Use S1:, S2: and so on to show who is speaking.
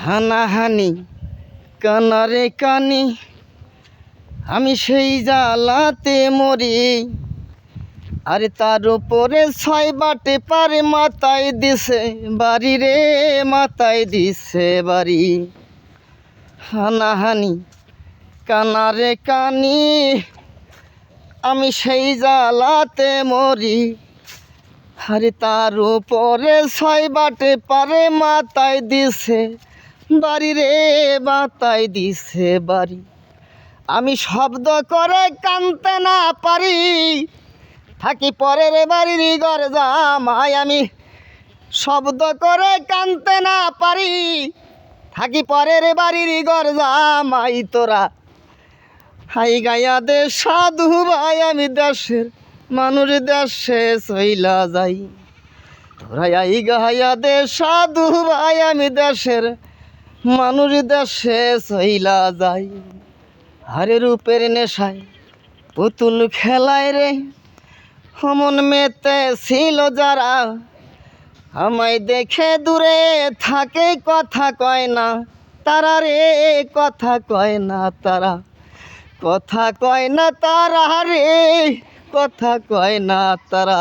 S1: হানাহানি কানারে কানি আমি সেই জ্বালাতে মরি। আরে তার উপরে 6 বাটে পারে মাথায় দিছে বাড়ি রে, মাথায় দিছে বাড়ি। হানাহানি কানারে কানি আমি সেই জ্বালাতে মরি। আরে তার উপরে 6 বাটে পারে মাথায় দিছে বাড়ি রে, মাথায় দিছে বাড়ি। আমি শব্দ করে কানতে না পারি, থাকি পরের বাড়ির ঘর জামাই। আমি শব্দ করে কানতে না পারি, থাকি পরের বাড়ির ঘর জামাই। তোরা হাই গায়া দে সাধু ভাই, আমি দেশের মানুষ দেশে চইলা যাই। তোরা আই গায়া দে সাধু ভাই, আমি দেশের মানুষ দেশে চইলা যাই। হারে রূপের নেশায় পুতুল খেলায় রে অমন মেতে ছিল যারা, আমায় দেখে দূরে থাকে কথা কয় না তারা রে, কথা কয় না তারা, কথা কয় না তারা রে, কথা কয় না তারা।